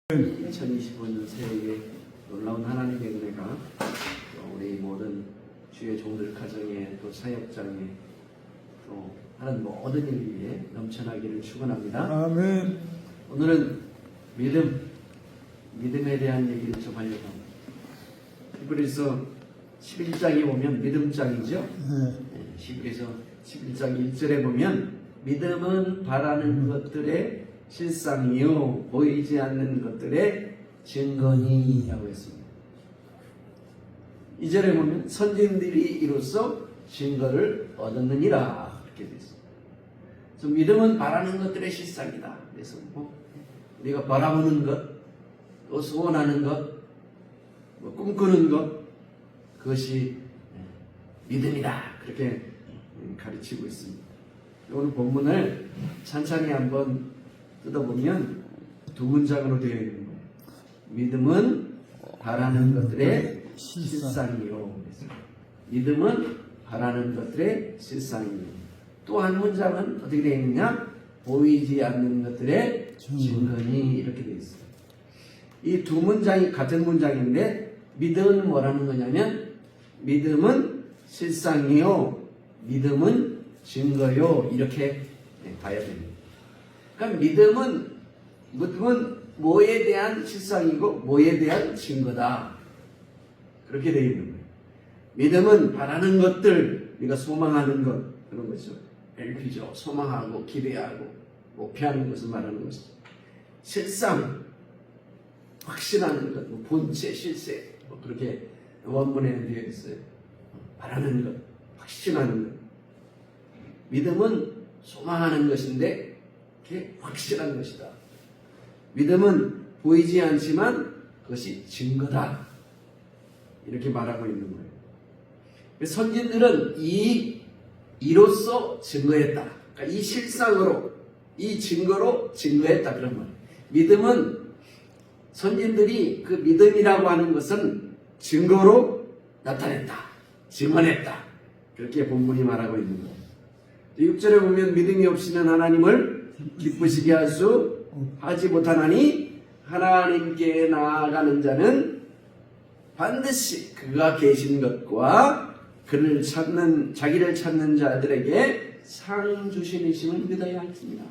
2025년 새해에 놀라운 하나님의 은혜가 우리 모든 주의 종들 가정에 또 사역장에 또 하는 모든 일 위에 넘쳐나기를 축원합니다. 아멘. 오늘은 믿음에 대한 얘기를 좀 하려고 합니다. 히브리서 11장에 보면 믿음장이죠. 히브리서 11장 1절에 보면 믿음은 바라는 것들의 실상이요 보이지 않는 것들의 증거니라고 했습니다. 2절에 보면 선진들이 이로써 증거를 얻었느니라 그렇게 되어 있습니다. 그래서 믿음은 바라는 것들의 실상이다. 그래서 우리가 바라보는 것, 또 소원하는 것, 꿈꾸는 것, 그것이 믿음이다 그렇게 가르치고 있습니다. 오늘 본문을 찬찬히 한번 뜯어보면 두 문장으로 되어 있는 거예요. 믿음은 바라는 것들의 실상이요. 믿음은 바라는 것들의 실상이요. 또 한 문장은 어떻게 되어 있느냐? 보이지 않는 것들의 증거니 이렇게 되어 있어요. 이 두 문장이 같은 문장인데 믿음은 뭐라는 거냐면 믿음은 실상이요. 믿음은 증거요. 이렇게 봐야 됩니다. 그러니까 믿음은 뭐에 대한 실상이고 뭐에 대한 증거다. 그렇게 되어 있는 거예요. 믿음은 바라는 것들, 우리가 소망하는 것, 그런 거죠. LP죠. 소망하고 기대하고 목표하는 것을 말하는 것이죠. 실상, 확신하는 것, 본체, 실세, 그렇게 원문에 되어 있어요. 바라는 것, 확신하는 것. 믿음은 소망하는 것인데 그게 확실한 것이다. 믿음은 보이지 않지만 그것이 증거다. 이렇게 말하고 있는 거예요. 선진들은 이로써 증거했다. 그러니까 이 실상으로, 이 증거로 증거했다. 그런 말이에요. 믿음은 선진들이 그 믿음이라고 하는 것은 증거로 나타냈다. 증언했다. 그렇게 본문이 말하고 있는 거예요. 6절에 보면 믿음이 없이는 하나님을 기쁘시게 하지 못하나니 하나님께 나아가는 자는 반드시 그가 계신 것과 그를 찾는 자기를 찾는 자들에게 상 주시심을 믿어야 할지니라.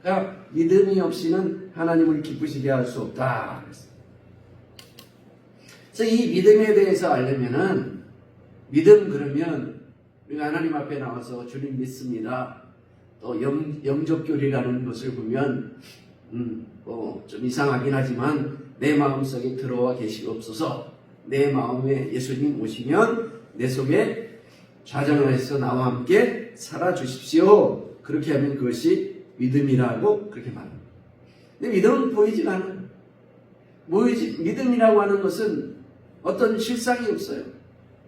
그러니까 믿음이 없이는 하나님을 기쁘시게 할 수 없다. 그래서 이 믿음에 대해서 알려면은 믿음 그러면 우리가 하나님 앞에 나와서 주님 믿습니다. 또 영접교리라는 것을 보면 좀 이상하긴 하지만 내 마음속에 들어와 계시옵소서. 내 마음에 예수님 오시면 내 속에 좌정하여서 나와 함께 살아주십시오. 그렇게 하면 그것이 믿음이라고 그렇게 말합니다. 근데 믿음은 보이질 않아요. 믿음이라고 하는 것은 어떤 실상이 없어요.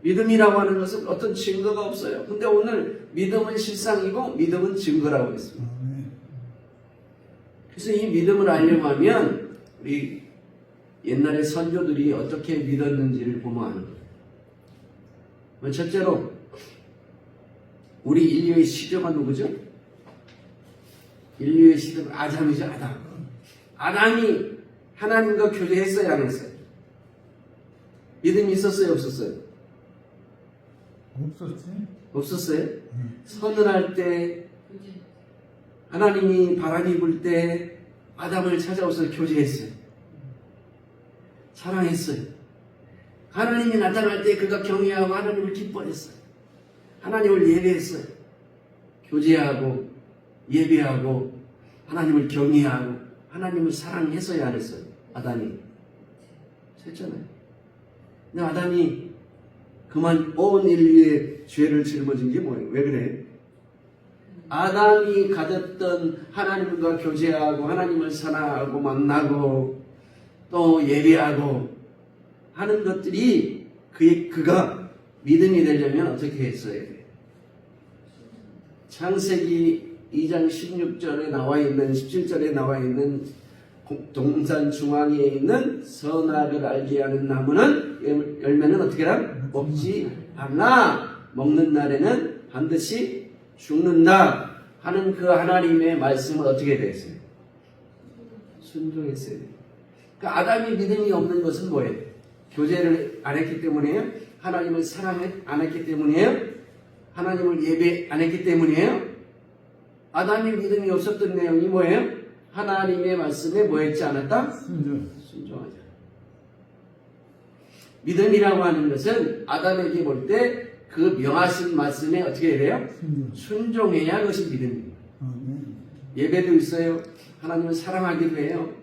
믿음이라고 하는 것은 어떤 증거가 없어요. 근데 오늘 믿음은 실상이고 믿음은 증거라고 했습니다. 그래서 이 믿음을 알려고 하면 우리 옛날에 선조들이 어떻게 믿었는지를 보면 아는 거예요. 첫째로 우리 인류의 시조가 누구죠? 인류의 시조는 아담이죠. 아담. 아담이 하나님과 교제했어요? 안 했어요? 믿음이 있었어요? 없었어요? 없었어요? 선을 할 때 하나님이 바람이 불 때 아담을 찾아오서 교제했어요. 사랑했어요. 하나님이 나타날 때 그가 경외하고 하나님을 기뻐했어요. 하나님을 예배했어요. 교제하고 예배하고 하나님을 경외하고 하나님을 사랑했어야 안 했어요. 아담이 했잖아요. 근데 아담이 그만 온 인류의 죄를 짊어진 게 뭐예요? 왜 그래? 아담이 가졌던 하나님과 교제하고 하나님을 사랑하고 만나고 또 예배하고 하는 것들이 그가 믿음이 되려면 어떻게 했어야 돼? 창세기 2장 16절에 나와 있는 17절에 나와 있는 동산 중앙에 있는 선악을 알게 하는 나무는 열매는 어떻게 하라? 먹지 않나. 먹는 날에는 반드시 죽는다 하는 그 하나님의 말씀을 어떻게 됐어요? 순종했어요. 그러니까 아담이 믿음이 없는 것은 뭐예요? 교제를 안 했기 때문이에요? 하나님을 사랑 안 했기 때문이에요? 하나님을 예배 안 했기 때문이에요? 아담이 믿음이 없었던 내용이 뭐예요? 하나님의 말씀에 뭐 했지 않았다? 순종하지 않았다. 믿음이라고 하는 것은 아담에게 볼 때 그 명하신 말씀에 어떻게 해야 돼요? 순종해야 그것이 믿음입니다. 예배도 있어요. 하나님을 사랑하기도 해요.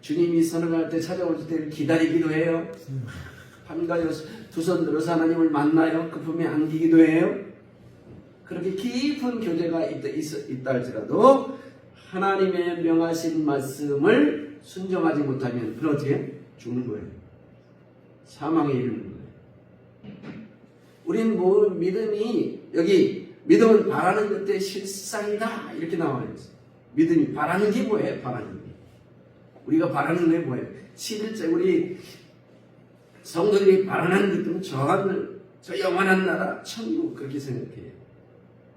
주님이 선언할 때 찾아올 때를 기다리기도 해요. 밤과 두 손 들어서 하나님을 만나요. 그 품에 안기기도 해요. 그렇게 깊은 교제가 있다 할지라도 하나님의 명하신 말씀을 순종하지 못하면 그럼 어떻게 해요? 죽는 거예요. 사망에 이르는 거예요. 우린 뭐 믿음이 여기 믿음은 바라는 것의 실상이다 이렇게 나와 있어요. 믿음이 바라는 게 뭐예요? 바라는 게 우리가 바라는 게 뭐예요? 11절 우리 성도들이 바라는 것들은 저 영원한 나라 천국 그렇게 생각해요.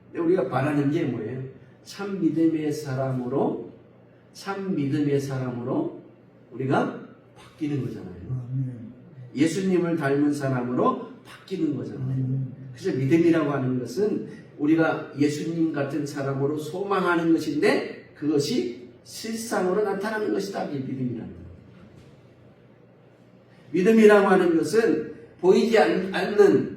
근데 우리가 바라는 게 뭐예요? 참 믿음의 사람으로 우리가 바뀌는 거잖아요. 예수님을 닮은 사람으로 바뀌는 거잖아요. 그래서 믿음이라고 하는 것은 우리가 예수님 같은 사람으로 소망하는 것인데 그것이 실상으로 나타나는 것이다. 이게 믿음이라는 거예요. 믿음이라고 하는 것은 보이지 않는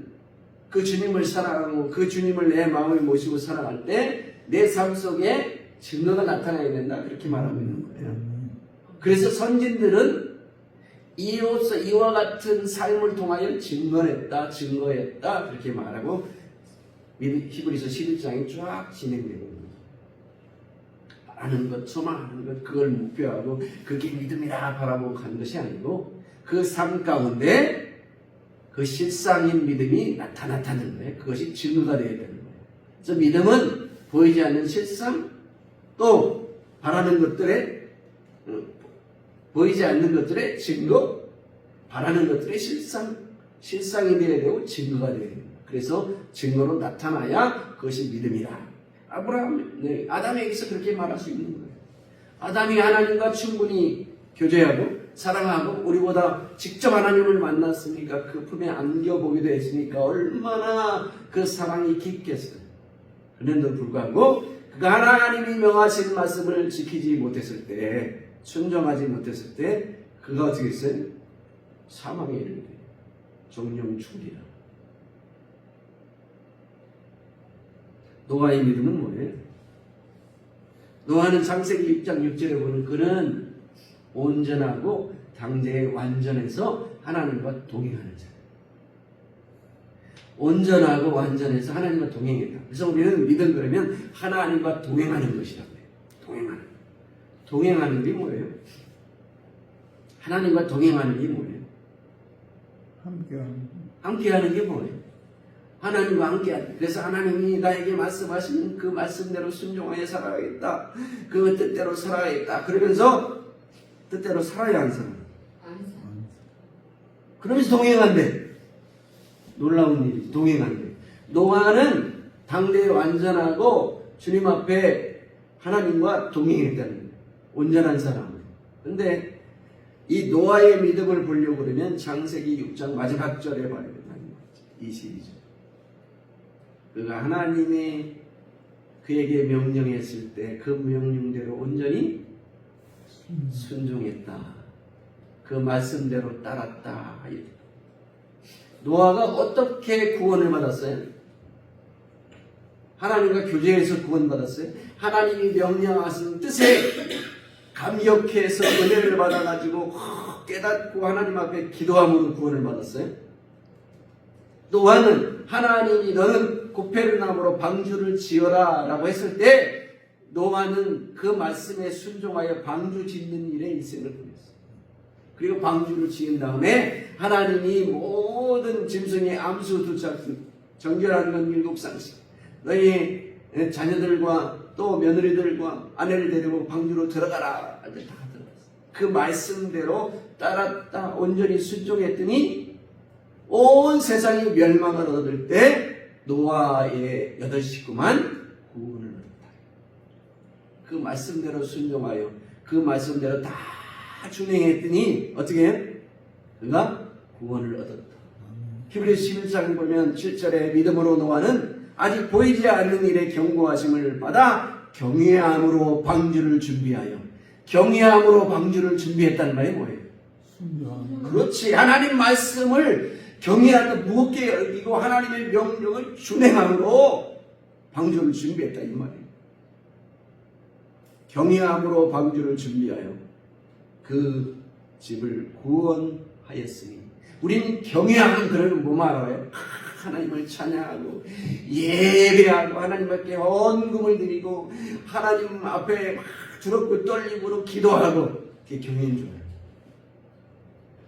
그 주님을 사랑하고 그 주님을 내 마음에 모시고 살아갈 때 내 삶 속에 증거가 나타나야 된다. 그렇게 말하고 있는 거예요. 그래서 선진들은 이와 같은 삶을 통하여 증거했다 그렇게 말하고 히브리서 11장이 쫙 진행되는 거예요. 바라는 것, 소망하는 것, 그걸 목표하고 그게 믿음이라 바라보고 가는 것이 아니고 그 삶 가운데 그 실상인 믿음이 나타나는 거예요. 그것이 증거가 되어야 되는 거예요. 그래서 믿음은 보이지 않는 실상 또 바라는 것들의 보이지 않는 것들의 증거, 바라는 것들의 실상이 되어야 되고 증거가 되어야 됩니다. 그래서 증거로 나타나야 그것이 믿음이다. 아담에게서 그렇게 말할 수 있는 거예요. 아담이 하나님과 충분히 교제하고 사랑하고 우리보다 직접 하나님을 만났으니까 그 품에 안겨보기도 했으니까 얼마나 그 사랑이 깊겠어요. 그런데도 불구하고 그가 하나님이 명하신 말씀을 지키지 못했을 때 순종하지 못했을 때 그가 어떻게 했어요? 사망에 이르게 돼요. 정령 죽으리라. 노아의 믿음은 뭐예요? 노아는 창세기 6장 6절에 보면 그는 온전하고 당대에 완전해서 하나님과 동행하는 자. 온전하고 완전해서 하나님과 동행했다. 그래서 우리는 믿음 그러면 하나님과 동행하는 것이라고 해요. 동행하는 게 뭐예요? 하나님과 동행하는 게 뭐예요? 함께하는 게 뭐예요? 하나님과 함께하는. 그래서 하나님이 나에게 말씀하시는 그 말씀대로 순종하여 살아야겠다. 그 뜻대로 살아야겠다. 그러면서 뜻대로 살아야 하는 사람. 그러면서 동행한대. 놀라운 일이지. 동행한대. 노아는 당대에 완전하고 주님 앞에 하나님과 동행했다는 거예요. 온전한 사람을. 그런데 이 노아의 믿음을 보려고 그러면 창세기 6장 마지막 절에 봐야 된다는 거죠. 22절. 그가 하나님이 그에게 명령했을 때 그 명령대로 온전히 순종했다. 그 말씀대로 따랐다. 노아가 어떻게 구원을 받았어요? 하나님과 교제해서 구원받았어요? 하나님이 명령하신 뜻에 감격해서 은혜를 받아가지고 깨닫고 하나님 앞에 기도함으로 구원을 받았어요? 노아는 하나님이 너는 고페르나무로 방주를 지어라 라고 했을 때 노아는 그 말씀에 순종하여 방주 짓는 일에 일생을 보냈어요. 그리고 방주를 지은 다음에 하나님이 모든 짐승의 암수 두 짝씩 정결한 건 7쌍씩 너희 자녀들과 또 며느리들과 아내를 데리고 방주로 들어가라 할 때 다 들어갔어요. 그 말씀대로 따랐다 온전히 순종했더니 온 세상이 멸망을 얻을 때 노아의 8식구만 구원을 얻었다. 그 말씀대로 순종하여 그 말씀대로 다 준행했더니 어떻게 해? 그가 구원을 얻었다. 히브리서 11장 보면 7절에 믿음으로 노아는 아직 보이지 않는 일에 경고하심을 받아 경외함으로 방주를 준비하여, 경외함으로 방주를 준비했다는 말이 뭐예요? 그렇지. 하나님 말씀을 경외하는 무겁게 여기고 하나님의 명령을 준행함으로 방주를 준비했다 이 말이에요. 경외함으로 방주를 준비하여 그 집을 구원하였으니, 우리는 경외하면 그러면 뭐 말아요? 하나님을 찬양하고 예배하고 하나님 앞에 헌금을 드리고 하나님 앞에 막 두렵고 떨림으로 기도하고, 그게 경외인 줄 알아요.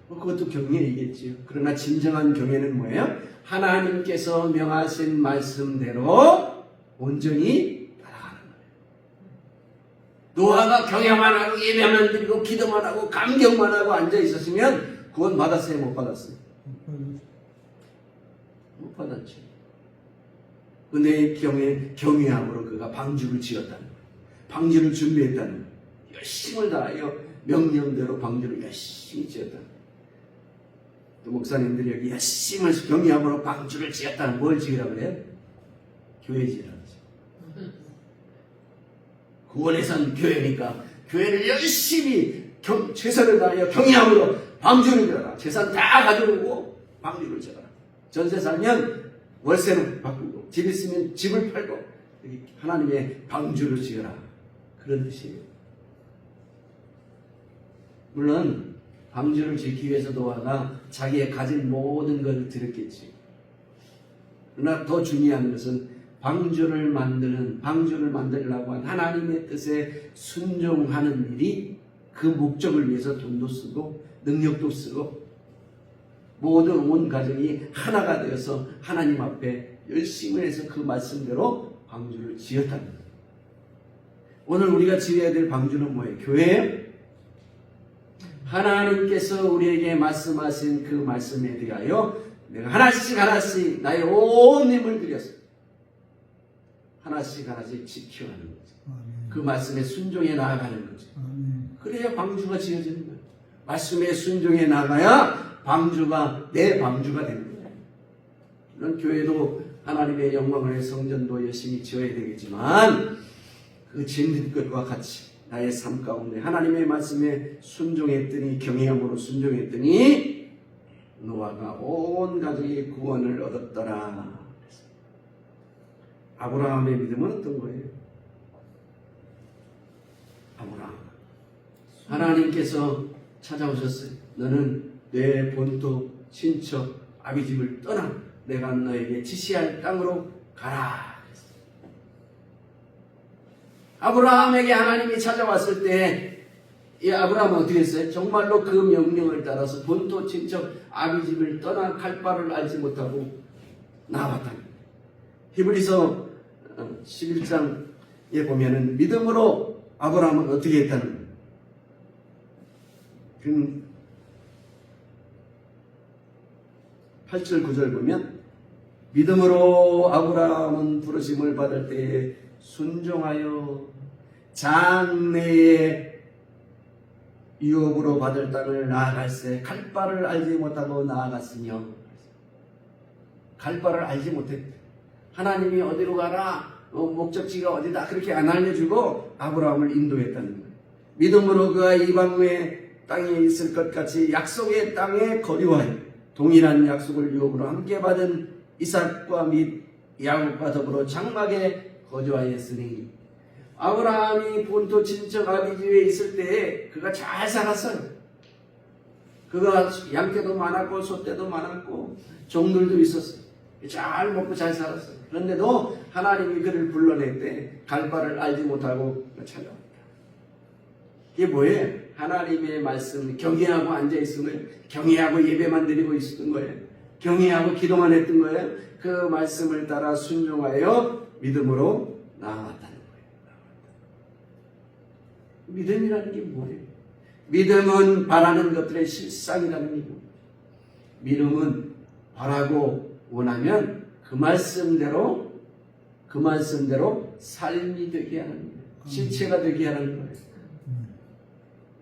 그것도 경외이겠지요. 그러나 진정한 경외는 뭐예요? 하나님께서 명하신 말씀대로 온전히 따라가는 거예요. 노아가 경외만 하고 예배만 드리고 기도만 하고 감격만 하고 앉아 있었으면 구원 받았어요? 못 받았어요? 못 받았죠. 은혜의 경외함으로 그가 방주를 지었다는 거예요. 방주를 준비했다는 거예요. 열심을 다하여 명령대로 방주를 열심히 지었다는 거예요. 또 목사님들이 여기 열심을 경외함으로 방주를 지었다는, 뭘 지으라고 그래요? 교회 지으라고 그러죠. 구원에선 교회니까 교회를 열심히 최선을 다하여 경외함으로 방주를 지어라. 재산 다 가져오고 방주를 지어라. 전세 살면 월세는 바꾸고, 집 있으면 집을 팔고 하나님의 방주를 지어라. 그런 뜻이에요. 물론 방주를 짓기 위해서 노아가 자기의 가진 모든 것을 드렸겠지. 그러나 더 중요한 것은 방주를 만들려고 한 하나님의 뜻에 순종하는 일이, 그 목적을 위해서 돈도 쓰고 능력도 쓰고 모든 온 가정이 하나가 되어서 하나님 앞에 열심히 해서 그 말씀대로 방주를 지었다는 거예요. 오늘 우리가 지어야 될 방주는 뭐예요? 교회예요? 하나님께서 우리에게 말씀하신 그 말씀에 대하여 내가 하나씩 나의 온 힘을 들여서 하나씩 지켜가는 거죠. 그 말씀에 순종해 나아가는 거죠. 그래야 방주가 지어지는 거예요. 말씀에 순종해 나가야 방주가 내 방주가 되는 거예요. 이런 교회도 하나님의 영광을 위해 성전도 열심히 지어야 되겠지만, 그 짓는 것과 같이 나의 삶 가운데 하나님의 말씀에 순종했더니, 경외함으로 순종했더니 노아가 온 가족이 구원을 얻었더라. 아브라함의 믿음은 어떤 거예요? 아브라함, 하나님께서 찾아오셨어요. 너는 내 본토 친척 아비집을 떠나 내가 너에게 지시할 땅으로 가라. 아브라함에게 하나님이 찾아왔을 때 이 아브라함은 어떻게 했어요? 정말로 그 명령을 따라서 본토 친척 아비집을 떠나 갈 바를 알지 못하고 나아갔다. 히브리서 11장에 보면은 믿음으로 아브라함은 어떻게 했다는 거예요? 8절 9절 보면 믿음으로 아브라함은 부르심을 받을 때에 순종하여 장래에 유업으로 받을 땅을 나아갈새 갈 바를 알지 못하고 나아갔으며, 갈 바를 알지 못했대. 하나님이 어디로 가라, 목적지가 어디다 그렇게 안 알려주고 아브라함을 인도했다는 거예요. 믿음으로 그가 이방의 땅에 있을 것 같이 약속의 땅에 거류하여 동일한 약속을 유업으로 함께 받은 이삭과 및 야곱과 더불어 장막에 거주하였으니, 아브라함이 본토 친척 아비집에 있을 때에 그가 잘 살았어요. 그가 양떼도 많았고 소떼도 많았고 종들도 있었어요. 잘 먹고 잘 살았어요. 그런데도 하나님이 그를 불러낼 때 갈 바를 알지 못하고 찾아왔다. 이게 뭐예요? 하나님의 말씀, 경외하고 앉아있음을, 경외하고 예배만 드리고 있었던 거예요. 경외하고 기도만 했던 거예요. 그 말씀을 따라 순종하여 믿음으로 나아갔다는 거예요. 믿음이라는 게 뭐예요? 믿음은 바라는 것들의 실상이라는 게 뭐예요? 믿음은 바라고 원하면 그 말씀대로 삶이 되게 하는 거예요. 실체가 되게 하는 거예요.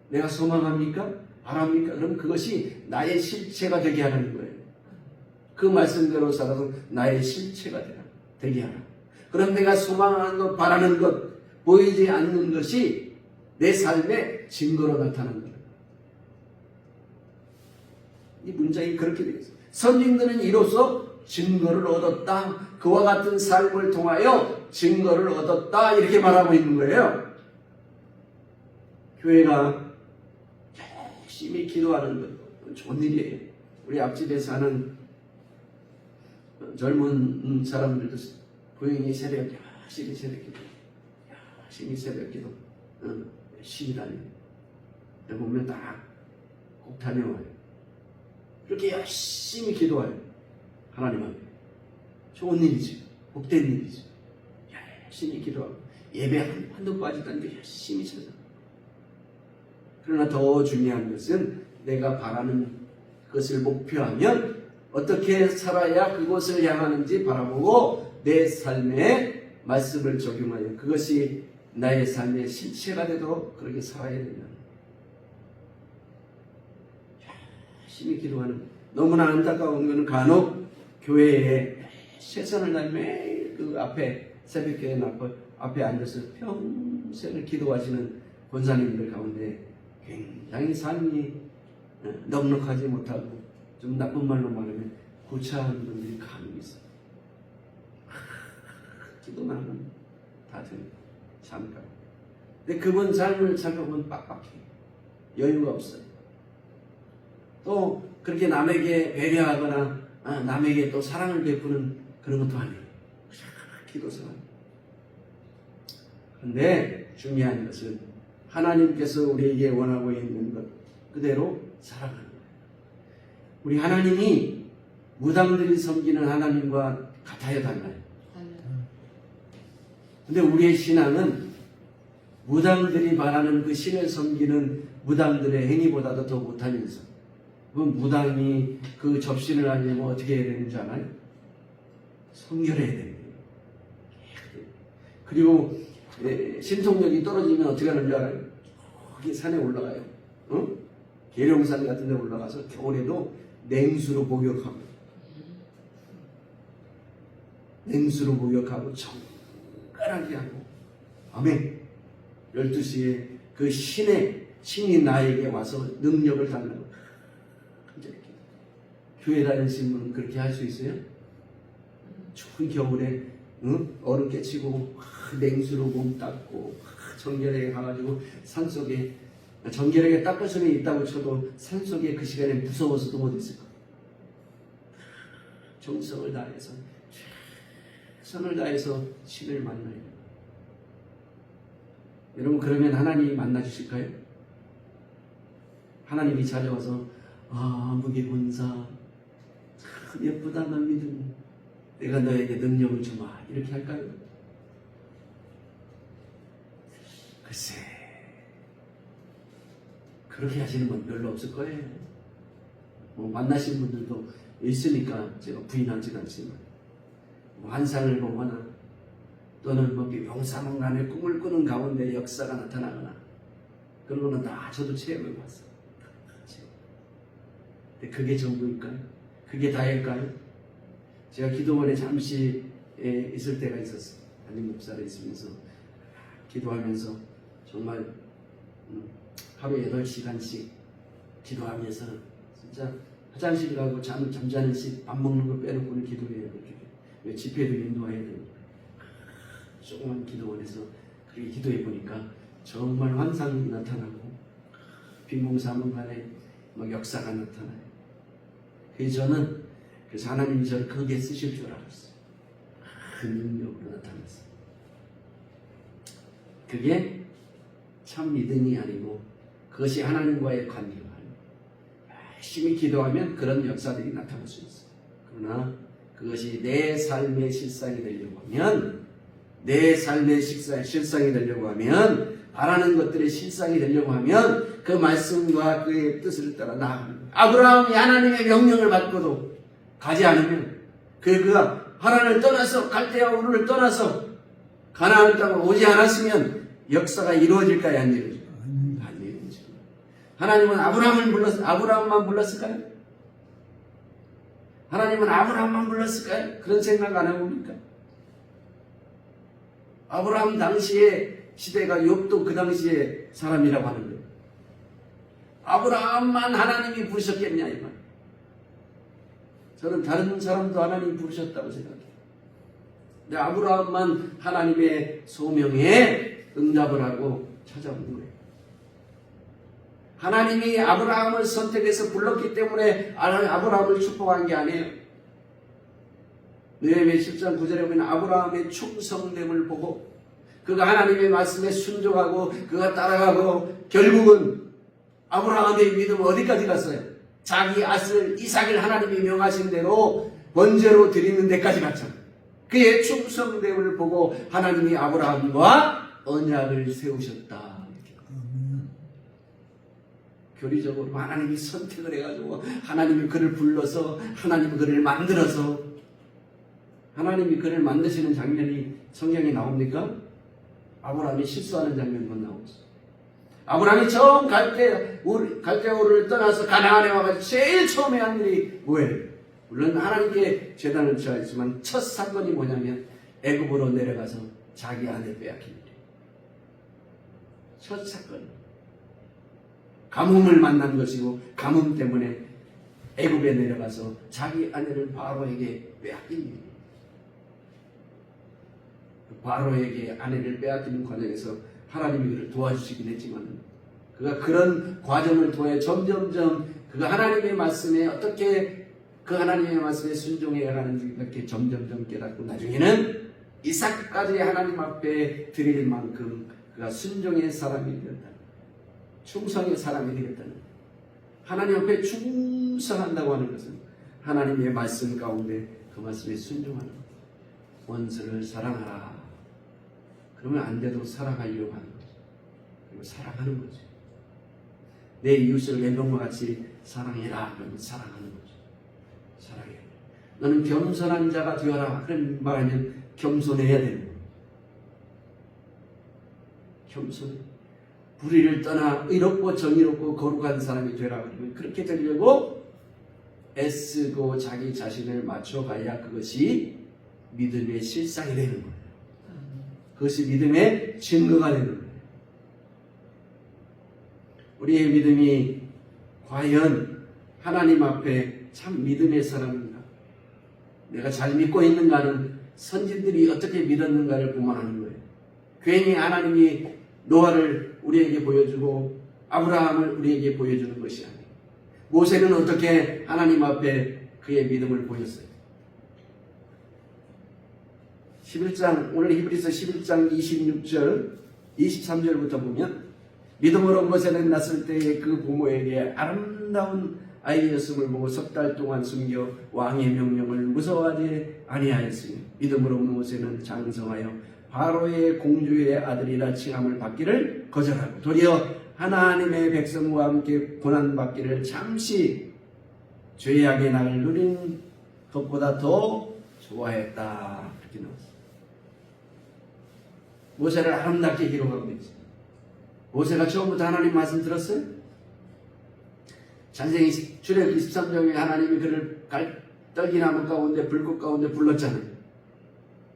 내가 소망합니까? 바랍니까? 그럼 그것이 나의 실체가 되게 하는 거예요. 그 말씀대로 살아서 나의 실체가 되게 하라. 그럼 내가 소망하는 것, 바라는 것, 보이지 않는 것이 내 삶의 증거로 나타나는 거예요. 이 문장이 그렇게 되어 있어요. 선진들은 이로써 증거를 얻었다. 그와 같은 삶을 통하여 증거를 얻었다. 이렇게 말하고 있는 거예요. 교회가 열심히 기도하는 건 좋은 일이에요. 우리 앞집에 사는 젊은 사람들도 고용이 새벽 열심히 새벽 기도, 열심히 새벽 기도, 열심히 다녀요. 보면 다 꼭 다녀와요. 그렇게 열심히 기도해요. 하나님 앞에. 좋은 일이지. 복된 일이지. 열심히 기도하고 예배 한도 빠지지 않고 열심히 찾아. 그러나 더 중요한 것은 내가 바라는 것을 목표하면 어떻게 살아야 그곳을 향하는지 바라보고 내 삶에 말씀을 적용하여 그것이 나의 삶의 실체가 되도록 그렇게 살아야 된다. 열심히 기도하는, 너무나 안타까운 것은 간혹 교회에 최선을 다해 매일 그 앞에 새벽기도 앞에 앉아서 평생을 기도하시는 권사님들 가운데 굉장히 삶이 넉넉하지 못하고 좀 나쁜 말로 말하면 구차한 분들이 간혹 있어요. 기도만 하면 다 됩니다. 잠깐. 근데 그분 삶을 살펴보면 빡빡해요. 여유가 없어요. 또 그렇게 남에게 배려하거나 남에게 또 사랑을 베푸는 그런 것도 아니에요. 기도 생활. 그런데 중요한 것은 하나님께서 우리에게 원하고 있는 것 그대로 살아가는 거예요. 우리 하나님이 무당들이 섬기는 하나님과 같아야 달라요. 근데 우리의 신앙은 무당들이 바라는 그 신을 섬기는 무당들의 행위보다도 더 못하면서 그 무당이 그 접신을 하려면 어떻게 해야 되는지 알아요? 성결해야 돼요. 그리고 신통력이 떨어지면 어떻게 하는 줄 알아요? 거기 산에 올라가요. 계룡산 같은 데 올라가서 겨울에도 냉수로 목욕하고 정갈하게 하고 밤에 12시에 그 신이 나에게 와서 능력을 달라고. 교회 다니시는 분은 그렇게 할 수 있어요? 추운 겨울에 얼음 깨치고 냉수로 몸 닦고 정결하게 가가지고 산속에 정결하게 닦을 수는 있다고 쳐도 산속에 그 시간에 무서워서도 못 있을 거예요. 정성을 다해서 최선을 다해서 신을 만나요. 여러분 그러면 하나님이 만나 주실까요? 하나님이 찾아와서 무기본사 참 예쁘다 난 믿음 내가 너에게 능력을 주마 이렇게 할까요? 글쎄 그렇게 하시는 분 별로 없을 거예요. 만나신 분들도 있으니까 제가 부인하지는 않지만 환상을 보거나 또는 용사망간의 꿈을 꾸는 가운데 역사가 나타나거나 그런 거는 다 저도 체험해 봤어요. 근데 그게 전부일까요? 그게 다일까요? 제가 기도원에 잠시 있을 때가 있었어요. 담임 목사로 있으면서 기도하면서 정말 하루에 8시간씩 기도하면서 진짜 화장실 가고 잠자는 시 밥 먹는 거 빼놓고는 기도해요. 집회도 인도해야 되니까 조그만 기도원에서 그렇게 기도해 보니까 정말 환상이 나타나고 빈봉사문간에 막 역사가 나타나요. 그래서 저는 하나님이 저를 거기에 쓰실 줄 알았어요. 그 능력으로 나타났어요. 그게 참 믿음이 아니고 그것이 하나님과의 관계가 열심히 기도하면 그런 역사들이 나타날 수 있어요. 그러나 그것이 내 삶의 실상이 되려고 하면 바라는 것들의 실상이 되려고 하면 그 말씀과 그의 뜻을 따라 나아가는 거예요. 아브라함이 하나님의 명령을 받고도 가지 않으면 그가 하나님을 떠나서 갈대아 우르를 떠나서 가나안 땅으로 오지 않았으면 역사가 이루어질까요? 안 이루어질까요? 안 이루어집니다. 하나님은 아브라함만 불렀을까요? 하나님은 아브라함만 불렀을까요? 그런 생각 안 해봅니까? 아브라함 당시의 시대가 욥도 그 당시의 사람이라고 하는 거예요. 아브라함만 하나님이 부르셨겠냐 이 말. 저는 다른 사람도 하나님이 부르셨다고 생각해요. 근데 아브라함만 하나님의 소명에 응답을 하고 찾아온 거예요. 하나님이 아브라함을 선택해서 불렀기 때문에 아브라함을 축복한 게 아니에요. 느헤미야 10장 9절에 보면 아브라함의 충성됨을 보고 그가 하나님의 말씀에 순종하고 그가 따라가고 결국은 아브라함의 믿음은 어디까지 갔어요? 자기 아들 이삭을 하나님이 명하신 대로 번제로 드리는 데까지 갔잖아요. 그의 충성됨을 보고 하나님이 아브라함과 언약을 세우셨다. 교리적으로 하나님이 선택을 해가지고 하나님이 그를 불러서 하나님이 그를 만들어서 하나님이 그를 만드시는 장면이 성경에 나옵니까? 아브라함이 실수하는 장면만 나오죠. 아브라함이 처음 갈대우를 떠나서 가나안에 와가지고 제일 처음에 한 일이 뭐예요? 물론 하나님께 제단을 취하였지만 첫 사건이 뭐냐면 애굽으로 내려가서 자기 아내 빼앗긴 일이에요. 첫 사건. 가뭄을 만난 것이고 가뭄 때문에 애굽에 내려가서 자기 아내를 바로에게 빼앗긴 일이에요. 바로에게 아내를 빼앗기는 과정에서 하나님이 그를 도와주시긴 했지만 그가 그런 과정을 통해 점점점 그가 하나님의 말씀에 어떻게 그 하나님의 말씀에 순종해야 하는지 그렇게 점점점 깨닫고 나중에는 이삭까지 하나님 앞에 드릴 만큼 그가 순종의 사람이 되었다. 충성의 사람이 되겠다는 하나님 앞에 충성한다고 하는 것은 하나님의 말씀 가운데 그 말씀에 순종하는 것. 원수를 사랑하라. 그러면 안 돼도 사랑하려고 하는 거죠. 그리고 사랑하는 거죠. 내 이웃을 내 몸과 같이 사랑해라. 그러면 사랑하는 거죠. 사랑해. 너는 겸손한 자가 되어라. 그런 말하면 겸손해야 되는 거예요. 겸손해. 불의를 떠나 의롭고 정의롭고 거룩한 사람이 되라. 그러면 그렇게 되려고 애쓰고 자기 자신을 맞춰가야 그것이 믿음의 실상이 되는 거예요. 그것이 믿음의 증거가 되는 거예요. 우리의 믿음이 과연 하나님 앞에 참 믿음의 사람인가? 내가 잘 믿고 있는가는 선진들이 어떻게 믿었는가를 보면 아는 거예요. 괜히 하나님이 노아를 우리에게 보여주고 아브라함을 우리에게 보여주는 것이 아니에요. 모세는 어떻게 하나님 앞에 그의 믿음을 보였어요? 11장, 오늘 히브리서 11장 26절, 23절부터 보면 믿음으로 모세는 났을 때에 그 부모에게 아름다운 아이였음을 보고 석 달 동안 숨겨 왕의 명령을 무서워하지 아니하였으며 믿음으로 모세는 장성하여 바로의 공주의 아들이라 칭함을 받기를 거절하고 도리어 하나님의 백성과 함께 고난받기를 잠시 죄악의 날을 누린 것보다 더 좋아했다. 이렇게 나왔어요. 모세를 아름답게 기록하고 있어요. 모세가 처음부터 하나님 말씀 들었어요? 창세기 출애굽 23장에 하나님이 그를 떨기나무 가운데 불꽃 가운데 불렀잖아요.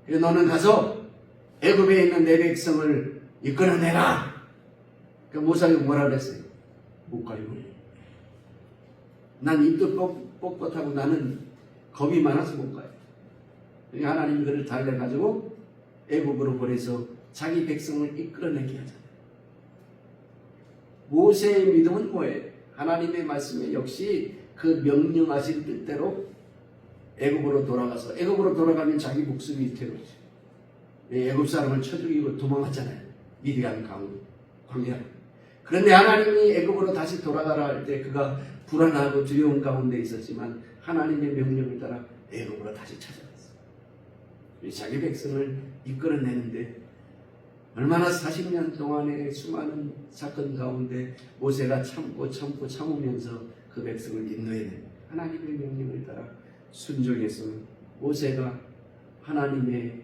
그래서 너는 가서 애굽에 있는 내 백성을 이끌어내라. 그 모세가 뭐라 그랬어요? 못 가요. 난 입도 뻣뻣하고 나는 겁이 많아서 못 가요. 하나님이 그를 달래가지고 애굽으로 보내서 자기 백성을 이끌어내게 하잖아요. 모세의 믿음은 뭐예요? 하나님의 말씀에 역시 그 명령하신 뜻대로 애굽으로 돌아가서 애굽으로 돌아가면 자기 목숨이 위태로워져. 애굽 사람을 쳐 죽이고 도망갔잖아요. 미디안 광야. 그런데 하나님이 애굽으로 다시 돌아가라 할 때 그가 불안하고 두려운 가운데 있었지만 하나님의 명령을 따라 애굽으로 다시 찾아갔어요. 자기 백성을 이끌어내는데 얼마나 40년 동안의 수많은 사건 가운데 모세가 참으면서 그 백성을 인도해낸 하나님의 명령을 따라 순종해서 모세가 하나님의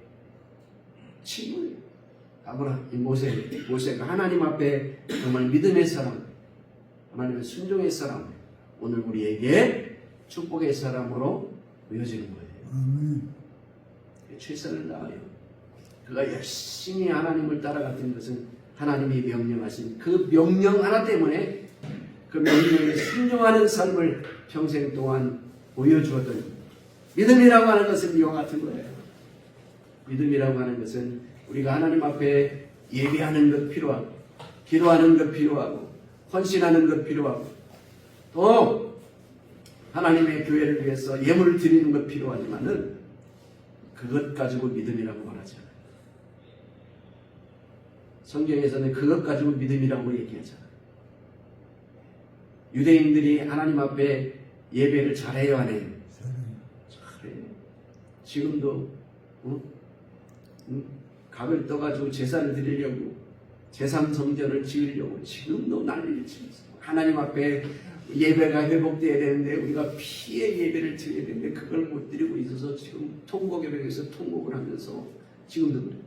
친구예요. 모세가 하나님 앞에 정말 믿음의 사람, 하나님의 순종의 사람, 오늘 우리에게 축복의 사람으로 보여지는 거예요. 최선을 다하여 그가 열심히 하나님을 따라갔던 것은 하나님이 명령하신 그 명령 하나 때문에 그 명령에 순종하는 삶을 평생 동안 보여주었던 믿음이라고 하는 것은 이와 같은 거예요. 믿음이라고 하는 것은 우리가 하나님 앞에 예배하는 것 필요하고, 기도하는 것 필요하고, 헌신하는 것 필요하고, 또 하나님의 교회를 위해서 예물을 드리는 것 필요하지만은 그것 가지고 믿음이라고 말하지 않아요. 성경에서는 그것 가지고 믿음이라고 얘기하잖아요. 유대인들이 하나님 앞에 예배를 잘해요, 안 해요? 잘해요. 지금도 각을 떠가지고 제사를 드리려고, 제삼성전을 지으려고 지금도 난리를 치고 있어요. 하나님 앞에 예배가 회복돼야 되는데 우리가 피의 예배를 드려야 되는데 그걸 못 드리고 있어서 지금 통곡예배에서 통곡을 하면서 지금도 그래요.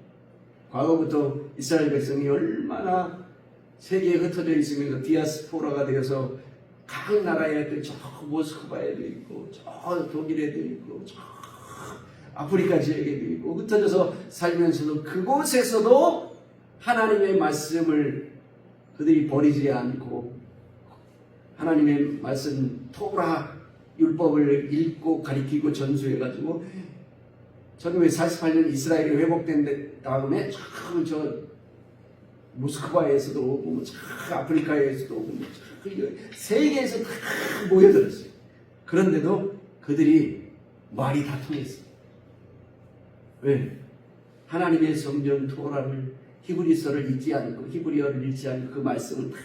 과거부터 이스라엘 백성이 얼마나 세계에 흩어져 있으면서 디아스포라가 되어서 각 나라에 저 모스크바에도 있고 저 독일에도 있고 저 아프리카 지역에도 있고 흩어져서 살면서도 그곳에서도 하나님의 말씀을 그들이 버리지 않고 하나님의 말씀 토라 율법을 읽고 가리키고 전수해가지고 1948년 이스라엘이 회복된 다음에 참 저 모스크바에서도 오고 참 아프리카에서도 오고 세계에서 다 모여들었어요. 그런데도 그들이 말이 다 통했어요. 왜? 하나님의 성경 토라를 히브리서를 읽지 않고 히브리어를 읽지 않고 그 말씀을 다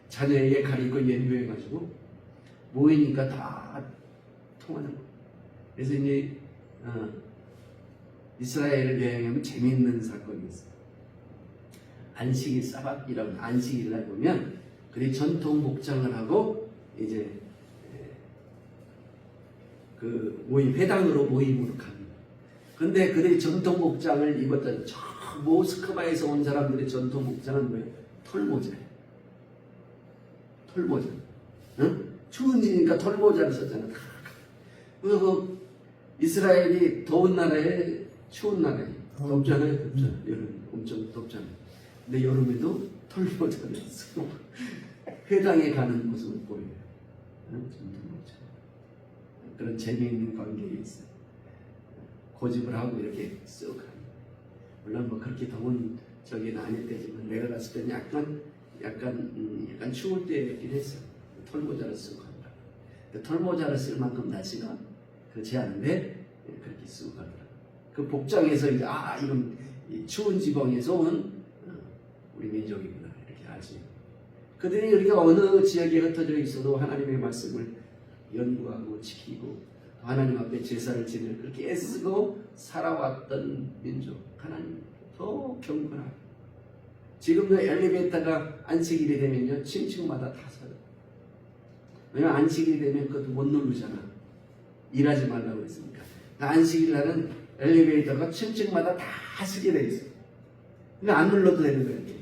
자녀에게 가리고 연구해가지고 모이니까 다 통하는 거예요. 그래서 이제 이스라엘을 여행하면 재미있는 사건이 있어요. 안식일 사박이라고 안식일날 보면 그들이 전통 복장을 하고 이제 그 모임 회당으로 모임으로 갑니다. 그런데 그들이 전통 복장을 입었던 저 모스크바에서 온 사람들의 전통 복장은 뭐예요? 털모자예요. 털모자. 응? 추운 데니까 털모자를 썼잖아. 그래서 그 이스라엘이 더운 나라에 추운 나라에 덥잖아요. 덥잖아요. 여름 엄청 덥잖아요. 근데 여름에도 털모자를 쓰고 회당에 가는 모습을 보여요. 응? 전통모자. 그런 재미있는 관계가 있어요. 고집을 하고 이렇게 쓱 합니다. 물론 뭐 그렇게 더운 저기는 아닐 때지만 내가 갔을 때는 약간 추울 때였긴 했어요. 털모자를 쓰고 간다. 털모자를 쓸 만큼 날씨가 그렇지 않은데 그렇게 쓰고 가더라고요. 그 복장에서 이제 이런 추운 지방에서 온 우리 민족이구나 이렇게 알지. 그들이 이렇게 어느 지역에 흩어져 있어도 하나님의 말씀을 연구하고 지키고 하나님 앞에 제사를 지내는 그렇게 애쓰고 살아왔던 민족. 하나님 더 경건하고 지금도 엘리베이터가 안식일이 되면요 층층마다 다 서요. 왜냐면 안식일이 되면 그것도 못 누르잖아. 일하지 말라고 했으니까. 안식일 날은 엘리베이터가 층층마다 다 쓰게 돼 있어요. 근데 안 눌러도 되는 거예요.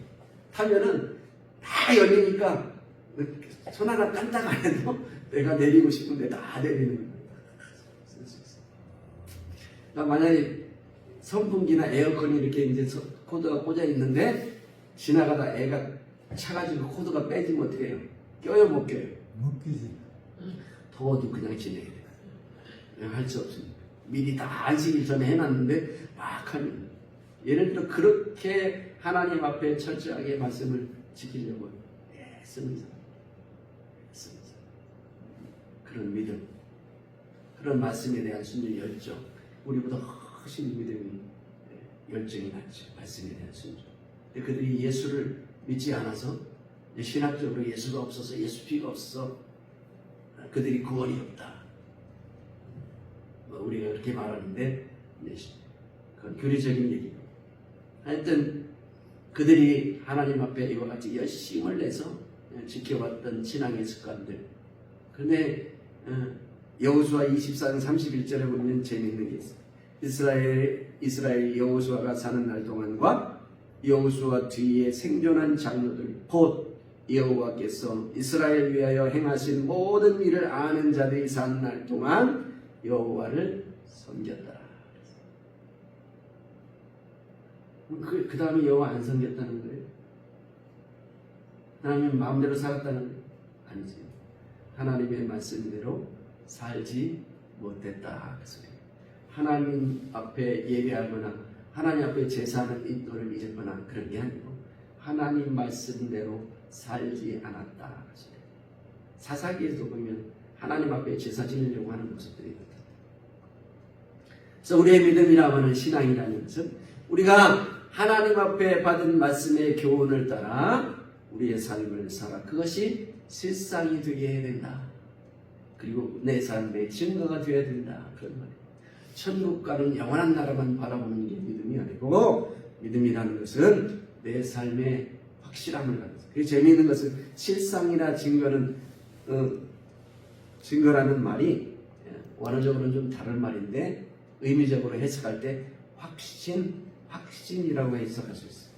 타면은 다 열리니까 손 하나 깐딱 안 해도 내가 내리고 싶은데 다 내리는 거예요. 그러니까 만약에 선풍기나 에어컨이 이렇게 이제 코드가 꽂아 있는데 지나가다 애가 차가지고 코드가 빼지면 어떻게 해요? 껴요, 못 껴요? 못 끼지. 더워도 그냥 지내야 돼요. 그냥 할 수 없습니다. 미리 다 안식일 전에 해놨는데 막 하면 예를 들어 그렇게 하나님 앞에 철저하게 말씀을 지키려고 애쓰는 사람, 그런 믿음, 그런 말씀에 대한 순종 열정, 우리보다 훨씬 믿음이 열정이 많죠. 말씀에 대한 순종. 근데 그들이 예수를 믿지 않아서 신학적으로 예수가 없어서 예수 피가 없어서 그들이 구원이 없다. 우리가 그렇게 말하는데 그건 교리적인 얘기고. 하여튼 그들이 하나님 앞에 이와 같이 열심을 내서 지켜왔던 신앙의 습관들. 그런데 여호수아 24장 31절에 보면 재미있는 게 있어요. 이스라엘 여호수아가 사는 날 동안과 여호수아 뒤에 생존한 장로들 곧 여호와께서 이스라엘 위하여 행하신 모든 일을 아는 자들이 사는 날 동안 여호와를 섬겼더라. 그 다음에 여호와 안 섬겼다는 거예요? 하나님 마음대로 살았다는 거예요? 아니지. 하나님의 말씀대로 살지 못했다. 그 소리예요. 하나님 앞에 예배하거나 하나님 앞에 제사하는 인도를 잊었거나 그런 게 아니고 하나님 말씀대로 살지 않았다. 그 소리예요. 사사기에도 보면 하나님 앞에 제사 지내려고 하는 모습들이 있다. 그래서 우리의 믿음이라고 하는 신앙이라는 것은 우리가 하나님 앞에 받은 말씀의 교훈을 따라 우리의 삶을 살아 그것이 실상이 되게 해야 된다. 그리고 내 삶의 증거가 되어야 된다. 그런 말이에요. 천국 가는 영원한 나라만 바라보는 게 믿음이 아니고 믿음이라는 것은 내 삶의 확실함을 가는 거예요. 그게 재미있는 것은 실상이나 증거라는 말이 원어적으로는 좀 다른 말인데 의미적으로 해석할 때 확신이라고 해석할 수 있어요.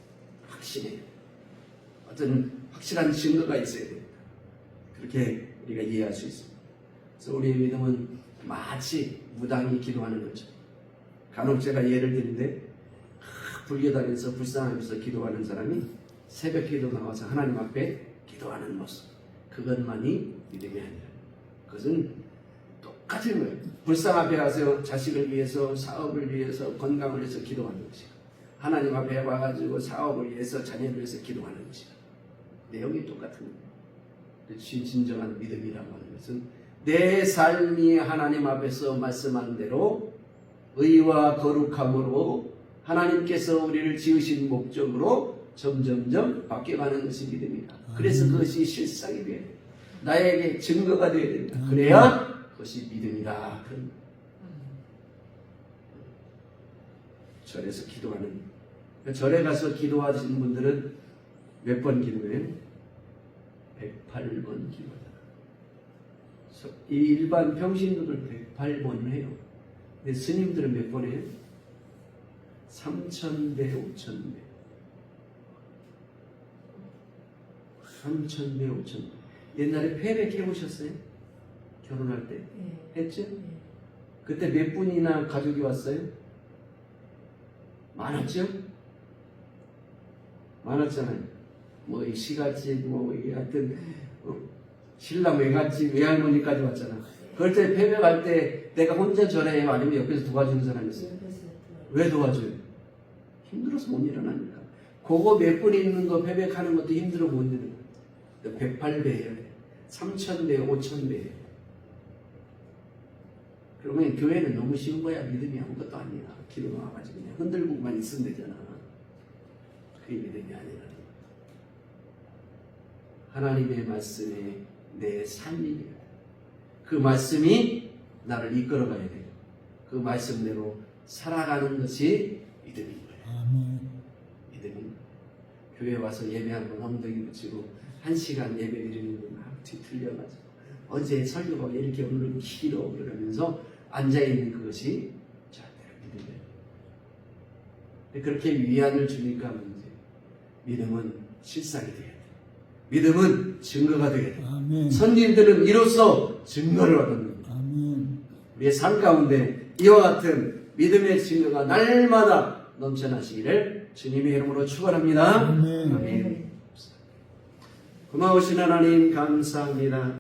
확신이에요. 어떤 확실한 증거가 있어야 됩니다. 그렇게 우리가 이해할 수 있습니다. 그래서 우리의 믿음은 마치 무당이 기도하는 거죠. 간혹 제가 예를 드는데 불교단에서 불쌍하면서 기도하는 사람이 새벽 기도 나와서 하나님 앞에 기도하는 모습, 그것만이 믿음이 아니라 그것은 똑같은 거예요. 불상 앞에 가서 자식을 위해서, 사업을 위해서, 건강을 위해서 기도하는 것이고 하나님 앞에 와가지고 사업을 위해서, 자녀를 위해서 기도하는 것이고 내용이 똑같은 거예요. 진정한 믿음이라고 하는 것은 내 삶이 하나님 앞에서 말씀한 대로 의와 거룩함으로 하나님께서 우리를 지으신 목적으로 점점점 바뀌어가는 것이 믿음이다. 그래서 그것이 실상이 돼야 된다. 나에게 증거가 되어야 된다. 그래야 그것이 믿음이다. 절에서 기도하는, 절에 가서 기도하시는 분들은 몇 번 기도해요? 108번 기도하잖아. 이 일반 평신도들 108번을 해요. 근데 스님들은 몇 번 해요? 3000배, 5000배. 3000배, 5000배. 옛날에 패백 해보셨어요? 결혼할 때? 했죠? 그때 몇 분이나 가족이 왔어요? 많았죠? 많았잖아요. 뭐 시같이 하여튼 신랑 외갓집 외할머니까지 왔잖아. 그럴 때 패백할 때 내가 혼자 절해요? 아니면 옆에서 도와주는 사람이 있어요? 왜 도와줘요? 힘들어서 못 일어나니까. 그거 몇 분 있는 거 패백하는 것도 힘들어 못 일어나. 108배 해야 돼. 3000배, 5000배. 그러면 교회는 너무 쉬운 거야. 믿음이 아무것도 아니야. 기도 나와가지고 그냥 흔들고만 있으면 되잖아. 그게 믿음이 아니라. 하나님의 말씀에 내 삶이 돼요. 그 말씀이 나를 이끌어가야 돼요. 그 말씀대로 살아가는 것이 믿음인 거예요. 믿음인 거예요. 교회 와서 예배하는 건 엉덩이 붙이고 1시간 예배 드리는 건 막 뒤틀려가지고 어제 설교가 왜 이렇게 오늘은 길어 그러면서 앉아있는 그것이 절대로 믿음이에요. 그렇게 위안을 주니까 문제. 믿음은 실상이 돼야 돼요. 믿음은 증거가 되게 돼요. 선진들은 이로써 증거를 얻었는 거예요. 우리의 삶 가운데 이와 같은 믿음의 증거가 날마다 넘쳐나시기를 주님의 이름으로 축원합니다. 아멘. 고마우신 하나님 감사합니다.